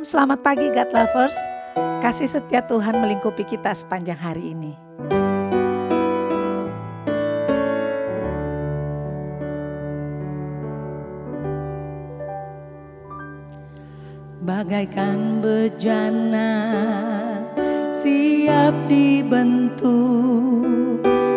Shalom, selamat pagi God Lovers. Kasih setia Tuhan melingkupi kita sepanjang hari ini. Bagaikan bejana siap dibentuk,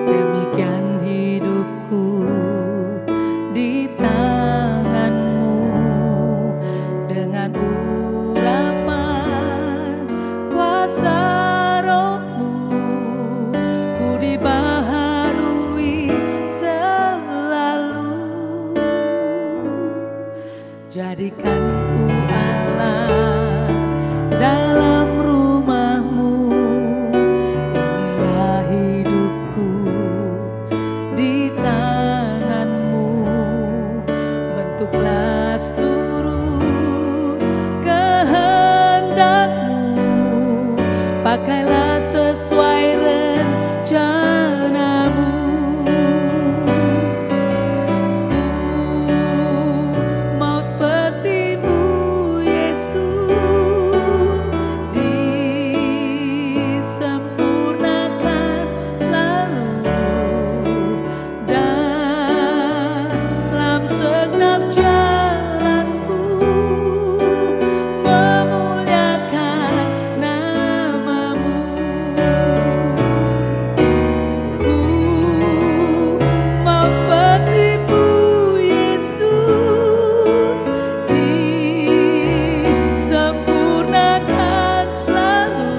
demikian hidupku di tanganmu. Dengan urapan kuasa rohmu, ku dibaharui selalu. Jadikan ku Allah dalam rumahmu, inilah hidupku di tanganmu. Bentuklah seluruh kehendakmu, pakailah sesuai rencanamu. Ku mau sepertimu Yesus, disempurnakan selalu dalam segenap jalanku, memuliakan namamu. Ku mau sepertimu Yesus, disempurnakan selalu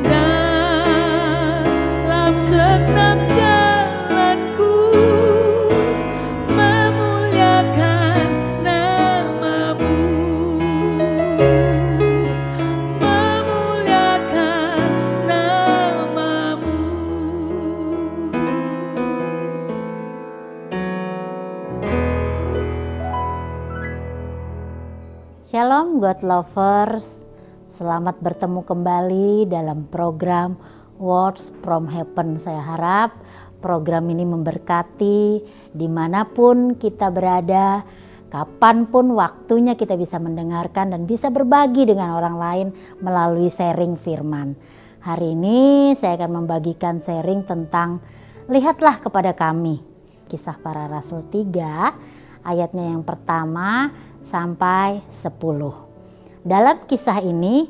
dalam segenap jalanku, memuliakan namamu, memuliakan namamu. Shalom God Lovers, selamat bertemu kembali dalam program Words from Heaven. Saya harap program ini memberkati dimanapun kita berada, kapanpun waktunya kita bisa mendengarkan dan bisa berbagi dengan orang lain melalui sharing firman. Hari ini saya akan membagikan sharing tentang lihatlah kepada kami. Kisah Para Rasul 3 ayatnya yang pertama sampai 10. Dalam kisah ini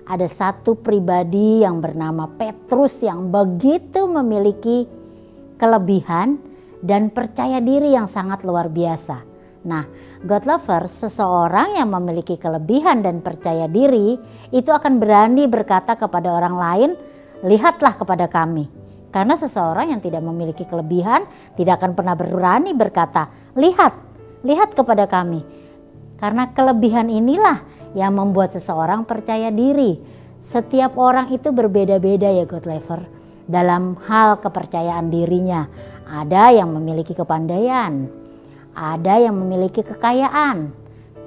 ada satu pribadi yang bernama Petrus yang begitu memiliki kelebihan dan percaya diri yang sangat luar biasa. Nah, God Lovers, seseorang yang memiliki kelebihan dan percaya diri itu akan berani berkata kepada orang lain, lihatlah kepada kami. Karena seseorang yang tidak memiliki kelebihan tidak akan pernah berani berkata, lihat kepada kami. Karena kelebihan inilah yang membuat seseorang percaya diri. Setiap orang itu berbeda-beda ya God Lover dalam hal kepercayaan dirinya. Ada yang memiliki kepandaian, ada yang memiliki kekayaan,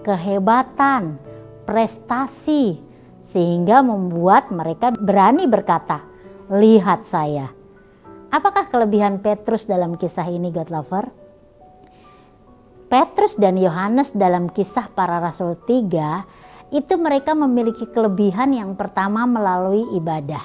kehebatan, prestasi, sehingga membuat mereka berani berkata, lihat saya. Apakah kelebihan Petrus dalam kisah ini God Lover? Petrus dan Yohanes dalam Kisah Para Rasul 3 itu mereka memiliki kelebihan yang pertama melalui ibadah.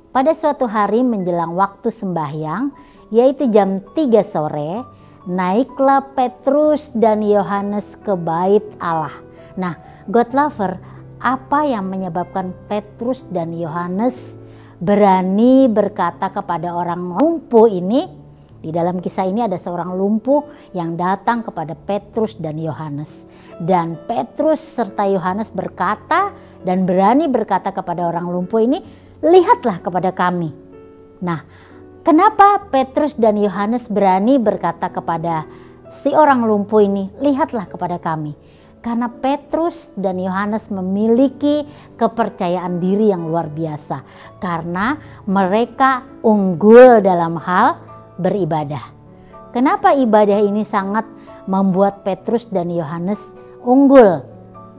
Pada suatu hari menjelang waktu sembahyang, yaitu jam 3 sore, naiklah Petrus dan Yohanes ke bait Allah. Nah, God Lover, apa yang menyebabkan Petrus dan Yohanes berani berkata kepada orang lumpuh ini? Di dalam kisah ini ada seorang lumpuh yang datang kepada Petrus dan Yohanes. Dan Petrus serta Yohanes berkata dan berani berkata kepada orang lumpuh ini, lihatlah kepada kami. Nah, kenapa Petrus dan Yohanes berani berkata kepada si orang lumpuh ini, lihatlah kepada kami? Karena Petrus dan Yohanes memiliki kepercayaan diri yang luar biasa. Karena mereka unggul dalam hal beribadah. Kenapa ibadah ini sangat membuat Petrus dan Yohanes unggul?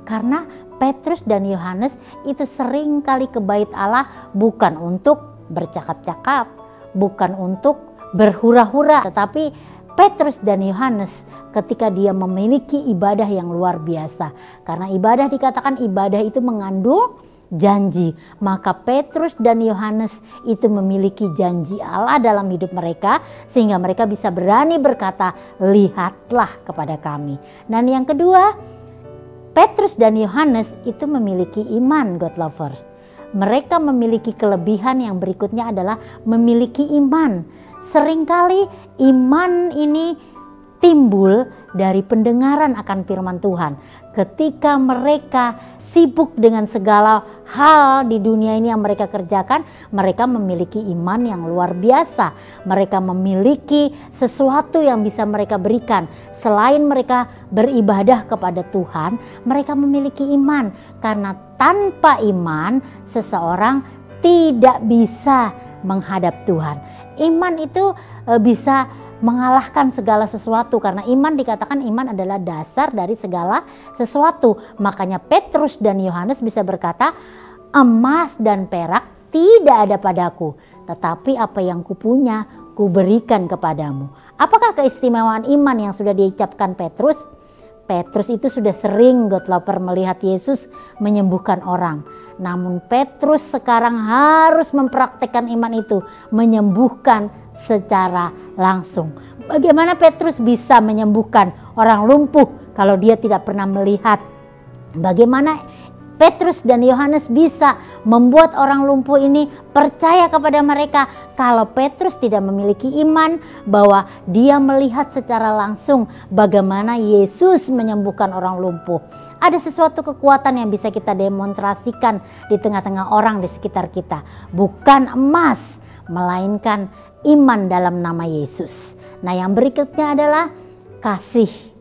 Karena Petrus dan Yohanes itu sering kali ke bait Allah bukan untuk bercakap-cakap, bukan untuk berhura-hura, tetapi Petrus dan Yohanes ketika dia memiliki ibadah yang luar biasa. Karena ibadah dikatakan ibadah itu mengandung janji. Maka Petrus dan Yohanes itu memiliki janji Allah dalam hidup mereka. Sehingga mereka bisa berani berkata, lihatlah kepada kami. Dan yang kedua, Petrus dan Yohanes itu memiliki iman, God lover. Mereka memiliki kelebihan yang berikutnya adalah memiliki iman. Seringkali iman ini timbul dari pendengaran akan firman Tuhan. Ketika mereka sibuk dengan segala hal di dunia ini yang mereka kerjakan, mereka memiliki iman yang luar biasa. Mereka memiliki sesuatu yang bisa mereka berikan. Selain mereka beribadah kepada Tuhan, mereka memiliki iman. Karena tanpa iman, seseorang tidak bisa menghadap Tuhan. Iman itu bisa mengalahkan segala sesuatu, karena iman dikatakan iman adalah dasar dari segala sesuatu. Makanya Petrus dan Yohanes bisa berkata, emas dan perak tidak ada padaku, tetapi apa yang kupunya kuberikan kepadamu. Apakah keistimewaan iman yang sudah diucapkan Petrus? Petrus itu sudah sering, God lover, melihat Yesus menyembuhkan orang. Namun Petrus sekarang harus mempraktekkan iman itu, menyembuhkan secara langsung. Bagaimana Petrus bisa menyembuhkan orang lumpuh kalau dia tidak pernah melihat? Bagaimana Petrus dan Yohanes bisa membuat orang lumpuh ini percaya kepada mereka kalau Petrus tidak memiliki iman bahwa dia melihat secara langsung bagaimana Yesus menyembuhkan orang lumpuh. Ada sesuatu kekuatan yang bisa kita demonstrasikan di tengah-tengah orang di sekitar kita. Bukan emas, melainkan iman dalam nama Yesus. Nah, yang berikutnya adalah kasih.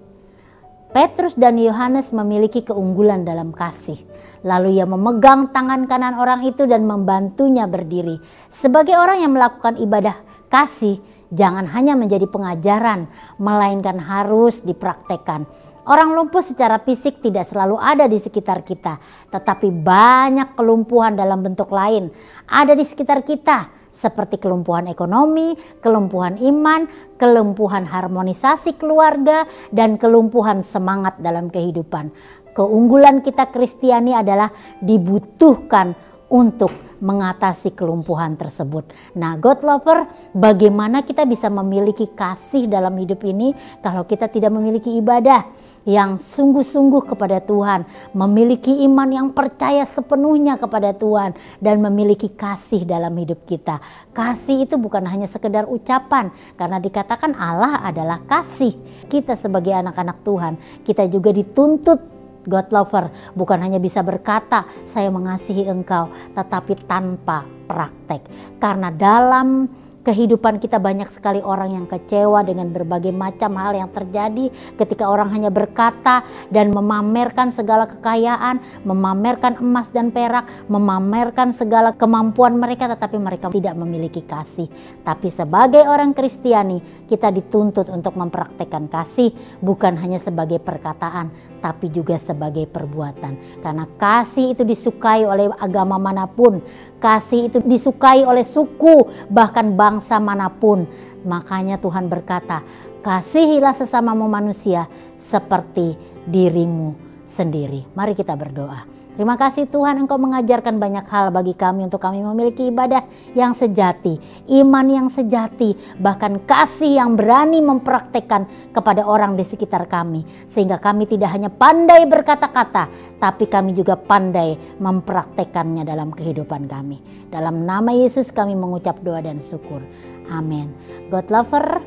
Petrus dan Yohanes memiliki keunggulan dalam kasih. Lalu ia memegang tangan kanan orang itu dan membantunya berdiri. Sebagai orang yang melakukan ibadah kasih, jangan hanya menjadi pengajaran, melainkan harus dipraktekkan. Orang lumpuh secara fisik tidak selalu ada di sekitar kita, tetapi banyak kelumpuhan dalam bentuk lain ada di sekitar kita, seperti kelumpuhan ekonomi, kelumpuhan iman, kelumpuhan harmonisasi keluarga, dan kelumpuhan semangat dalam kehidupan. Keunggulan kita Kristiani adalah dibutuhkan untuk mengatasi kelumpuhan tersebut. Nah, God lover, bagaimana kita bisa memiliki kasih dalam hidup ini kalau kita tidak memiliki ibadah yang sungguh-sungguh kepada Tuhan, memiliki iman yang percaya sepenuhnya kepada Tuhan, dan memiliki kasih dalam hidup kita. Kasih itu bukan hanya sekedar ucapan, karena dikatakan Allah adalah kasih. Kita sebagai anak-anak Tuhan, kita juga dituntut, God lover, bukan hanya bisa berkata saya mengasihi engkau, tetapi tanpa praktek. Karena dalam kehidupan kita banyak sekali orang yang kecewa dengan berbagai macam hal yang terjadi ketika orang hanya berkata dan memamerkan segala kekayaan, memamerkan emas dan perak, memamerkan segala kemampuan mereka, tetapi mereka tidak memiliki kasih. Tapi sebagai orang Kristiani, kita dituntut untuk mempraktekkan kasih, bukan hanya sebagai perkataan, tapi juga sebagai perbuatan. Karena kasih itu disukai oleh agama manapun, kasih itu disukai oleh suku, bahkan bangsa manapun. Makanya Tuhan berkata, kasihilah sesamamu manusia seperti dirimu sendiri. Mari kita berdoa. Terima kasih Tuhan, Engkau mengajarkan banyak hal bagi kami untuk kami memiliki ibadah yang sejati, iman yang sejati, bahkan kasih yang berani mempraktekkan kepada orang di sekitar kami. Sehingga kami tidak hanya pandai berkata-kata, tapi kami juga pandai mempraktekkannya dalam kehidupan kami. Dalam nama Yesus kami mengucap doa dan syukur. Amin. God lover,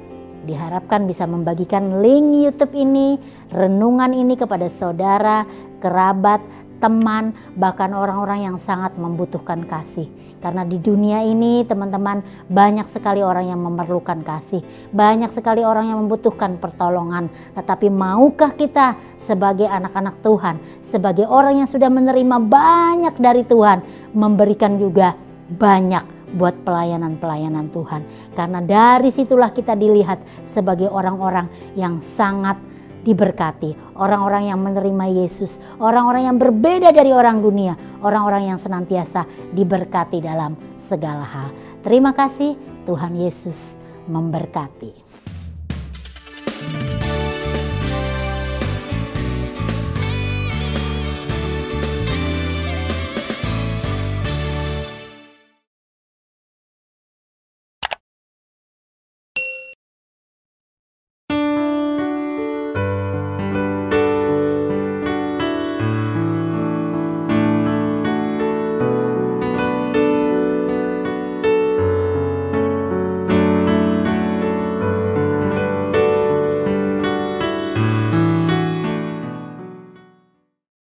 diharapkan bisa membagikan link YouTube ini, renungan ini kepada saudara, kerabat, teman, bahkan orang-orang yang sangat membutuhkan kasih. Karena di dunia ini teman-teman, banyak sekali orang yang memerlukan kasih, banyak sekali orang yang membutuhkan pertolongan. Tetapi maukah kita sebagai anak-anak Tuhan, sebagai orang yang sudah menerima banyak dari Tuhan, memberikan juga banyak buat pelayanan-pelayanan Tuhan. Karena dari situlah kita dilihat sebagai orang-orang yang sangat diberkati, orang-orang yang menerima Yesus, orang-orang yang berbeda dari orang dunia, orang-orang yang senantiasa diberkati dalam segala hal. Terima kasih, Tuhan Yesus memberkati.